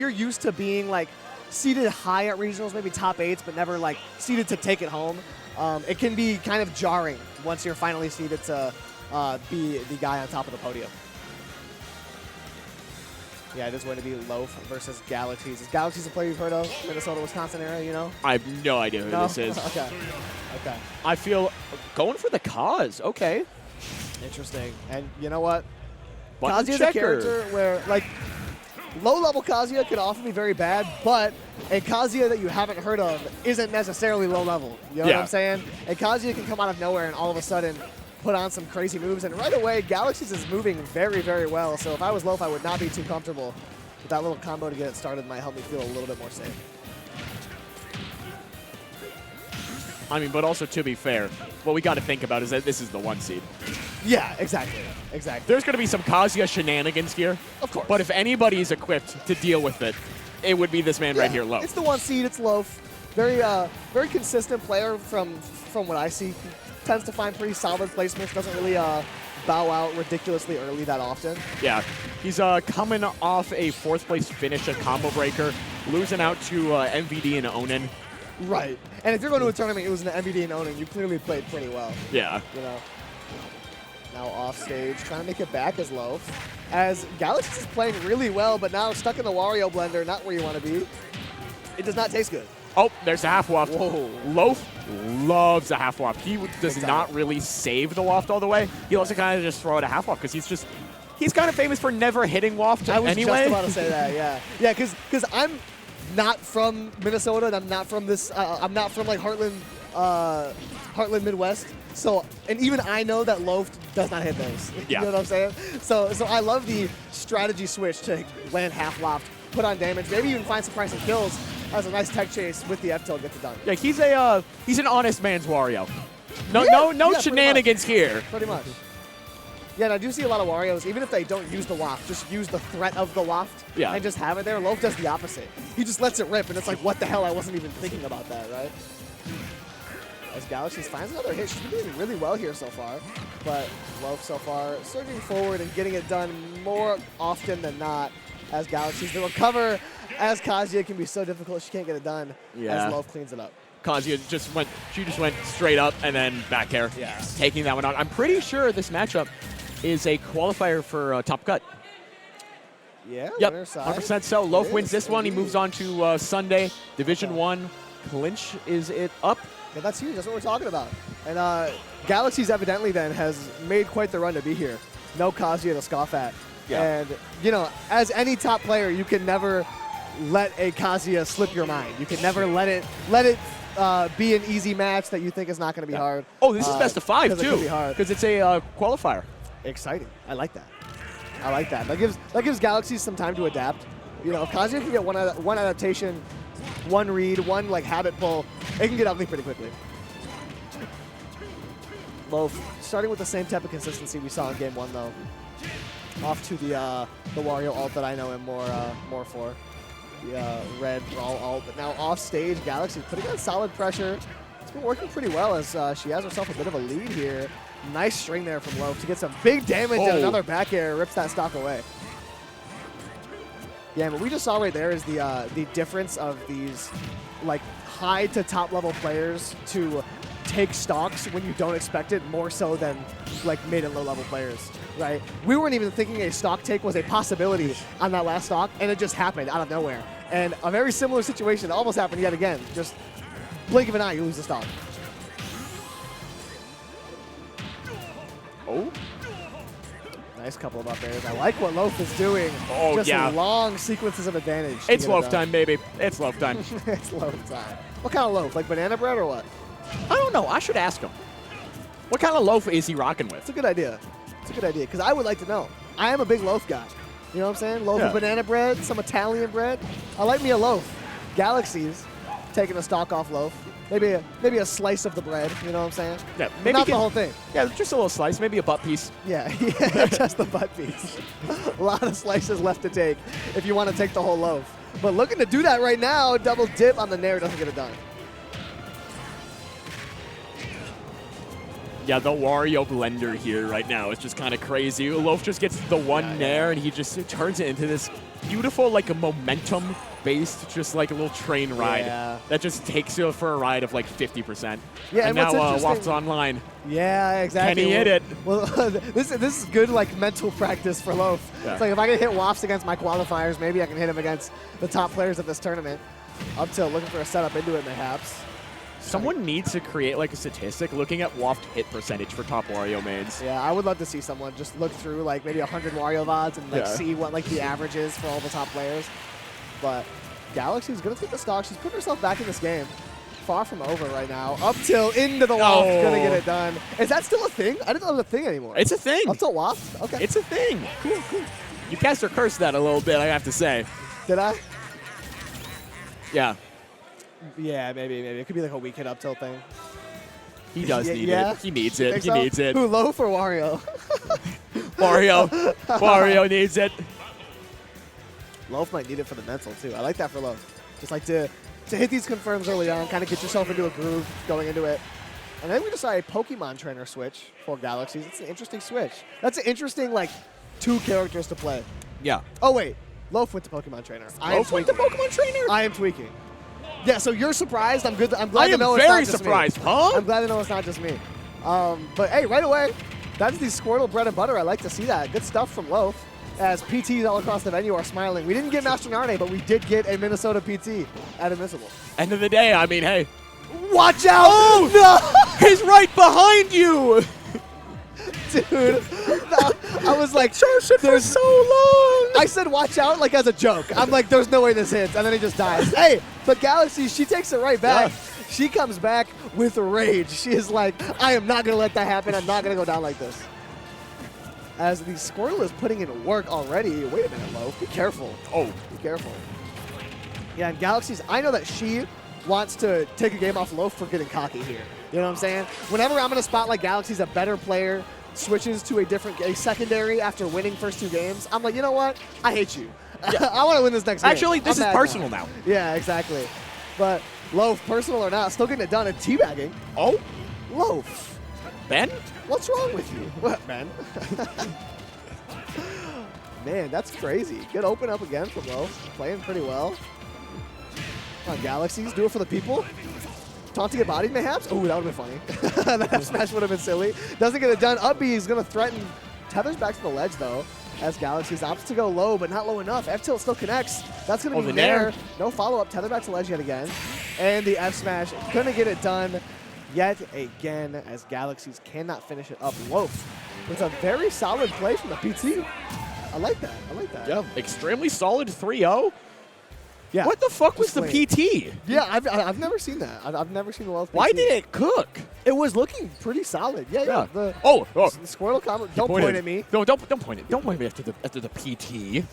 you're used to being like seeded high at regionals, maybe top 8s, but never like seeded to take it home, it can be kind of jarring once you're finally seeded to be the guy on top of the podium. Yeah, it is going to be Loaf versus Galaxxyss. Is Galaxxyss a player you've heard of? Minnesota, Wisconsin area, you know? I have no idea who this is. Okay. Okay. I feel going for the Kaz. Okay. Interesting. And you know what? Button Kazuya's checker. a character where, like, low-level Kazuya can often be very bad, but a Kazuya that you haven't heard of isn't necessarily low-level. You know what I'm saying? A Kazuya can come out of nowhere and all of a sudden put on some crazy moves, and right away, Galaxxyss is moving very, very well. So if I was Loaf, I would not be too comfortable with that little combo to get it started. Might help me feel a little bit more safe. I mean, but also to be fair, what we got to think about is that this is the 1 seed. Yeah, exactly. Exactly. There's going to be some Kazuya shenanigans here. Of course. But if anybody is equipped to deal with it, it would be this man right here, Loaf. It's the 1 seed. It's Loaf. Very, very consistent player from what I see. Tends to find pretty solid placements. Doesn't really bow out ridiculously early that often. Yeah, he's coming off a 4th place finish, a combo breaker, losing out to MVD and Onin. Right. And if you're going to a tournament, it was an MVD and Onin. You clearly played pretty well. Yeah. You know. Now off stage, trying to make it back as Loaf. As Galaxxyss is playing really well, but now stuck in the Wario blender, not where you want to be. It does not taste good. Oh, there's a half waft. Whoa. Loaf loves a half waft. He does not really save the waft all the way. He also kind of just throw out a half waft because he's kind of famous for never hitting waft anyway. I was just about to say that, yeah. Yeah, because I'm not from Minnesota, and I'm not from this, I'm not from like Heartland Midwest. So, and even I know that Loaf does not hit those. Yeah. You know what I'm saying? So I love the strategy switch to land half loft, put on damage, maybe even find some pricing kills. That was a nice tech chase with the F-tilt, gets it done. Yeah, he's an honest man's Wario. No shenanigans here. Pretty much. Yeah, and I do see a lot of Warios, even if they don't use the waft, just use the threat of the waft and just have it there. Loaf does the opposite. He just lets it rip, and it's like, what the hell? I wasn't even thinking about that, right? As Galaxxyss finds another hit. She's been doing really well here so far, but Loaf so far surging forward and getting it done more often than not. As Galaxy's the recover, as Kazuya can be so difficult, she can't get it done. As Loaf cleans it up. Kazuya just went straight up and then back air, taking that one out. I'm pretty sure this matchup is a qualifier for Top Cut. Yeah, yep, winner side. 100% so. Loaf wins this one. He moves on to Sunday. Division 1 clinch is it up. Yeah, that's huge. That's what we're talking about. And Galaxy's evidently then has made quite the run to be here. No Kazuya to scoff at. Yeah. And, you know, as any top player, you can never let a Kazuya slip your mind. You can never let it be an easy match that you think is not going to be hard. Oh, this is best of 5 too, because it's a qualifier. Exciting. I like that. I like that. That gives Galaxy some time to adapt. You know, if Kazuya can get one adaptation, one read, one like habit pull, it can get ugly pretty quickly. Loaf starting with the same type of consistency we saw in Game 1 though. Off to the Wario ult that I know him more for. The red brawl ult, but now off stage, Galaxy putting on solid pressure. It's been working pretty well as she has herself a bit of a lead here. Nice string there from Loaf to get some big damage and another back air rips that stock away. Yeah, what we just saw right there is the difference of these like high to top level players to take stocks when you don't expect it, more so than like mid and low level players, right? We weren't even thinking a stock take was a possibility on that last stock, and it just happened out of nowhere. And a very similar situation almost happened yet again. Just blink of an eye, you lose the stock. Oh. Nice couple of up airs. I like what Loaf is doing. Oh, just yeah. long sequences of advantage. It's Loaf time, baby. It's Loaf time. It's Loaf time. What kind of loaf? Like banana bread or what? I don't know. I should ask him. What kind of loaf is he rocking with? It's a good idea. It's a good idea, because I would like to know. I am a big loaf guy. You know what I'm saying? Loaf of banana bread, some Italian bread. I like me a loaf. Galaxy's taking a stock off Loaf. Maybe a slice of the bread, you know what I'm saying? Yeah, maybe not the whole thing. Yeah, just a little slice, maybe a butt piece. Yeah, just the butt piece. A lot of slices left to take if you want to take the whole loaf. But looking to do that right now, double dip on the nair doesn't get it done. Yeah, the Wario blender here right now is just kind of crazy. Loaf just gets the one nair, and he just turns it into this beautiful, like a momentum-based, just like a little train ride that just takes you for a ride of like 50%. Yeah, and now Waft's online. Yeah, exactly. Can he hit it? Well, this is good like mental practice for Loaf. Yeah. It's like if I can hit Wafts against my qualifiers, maybe I can hit him against the top players of this tournament. Up till looking for a setup into it, perhaps. Someone needs to create like a statistic looking at Waft hit percentage for top Wario mains. Yeah, I would love to see someone just look through like maybe 100 Wario VODs and like see what like the average is for all the top players. But Galaxy's gonna take the stock. She's putting herself back in this game. Far from over right now. Up till into the Waft, gonna get it done. Is that still a thing? I didn't know it was a thing anymore. It's a thing. Up till Waft? Okay. It's a thing. Cool, cool. You cast or cursed that a little bit, I have to say. Did I? Yeah. Yeah, maybe. It could be like a weak hit up tilt thing. He does need it. He needs it. He needs it. Who, Loaf or Wario? Wario needs it. Loaf might need it for the mental, too. I like that for Loaf. Just like to hit these confirms early on, kind of get yourself into a groove going into it. And then we decided Pokemon Trainer switch for Galaxy's. It's an interesting switch. That's an interesting, like, 2 characters to play. Yeah. Oh, wait. Loaf went to Pokemon Trainer. Loaf went to Pokemon Trainer? I am tweaking. Yeah, so you're surprised. I'm glad to know it's not just me. I am very surprised, huh? I'm glad to know it's not just me. But hey, right away, that's the Squirtle bread and butter. I like to see that. Good stuff from Loaf. As PTs all across the venue are smiling. We didn't get Master Narne, but we did get a Minnesota PT at Invincible. End of the day, I mean, hey. Watch out! Oh, no! He's right behind you! Dude, I was like, Charged it for so long! I said watch out like as a joke. I'm like, there's no way this hits, and then he just dies. Hey, but Galaxy, she takes it right back. Yeah. She comes back with rage. She is like, I am not going to let that happen. I'm not going to go down like this. As the Squirtle is putting in work already. Wait a minute, Loaf. Be careful. Oh. Be careful. Yeah, and Galaxy's, I know that she wants to take a game off Loaf for getting cocky here. You know what I'm saying? Whenever I'm in a spot like Galaxy's a better player, switches to a secondary after winning first 2 games, I'm like, you know what? I hate you. Yeah. I want to win this next game. Actually, this is personal now. Yeah, exactly. But Loaf, personal or not, still getting it done and teabagging. Oh? Loaf. Ben? What's wrong with you? What, Ben? Man, that's crazy. Good open up again from Loaf. Playing pretty well. Come on, Galaxy's. Do it for the people. Taunt to get bodied, mayhaps? Oh, that would have been funny. That F smash would have been silly. Doesn't get it done. Up B is going to threaten. Tethers back to the ledge, though, as Galaxy's opts to go low, but not low enough. F tilt still connects. That's going to be there. No follow-up. Tether back to ledge yet again. And the F smash couldn't get it done yet again, as Galaxy's cannot finish it up. Loaf with a very solid play from the PT. I like that. I like that. Yeah, extremely solid 3-0. Yeah. What the fuck was the PT? Yeah, I've never seen that. I've never seen the Loaf PT. Why did it cook? It was looking pretty solid. Yeah. The oh. Squirtle combo. Don't point at me. No, don't point it. Don't point me after the PT.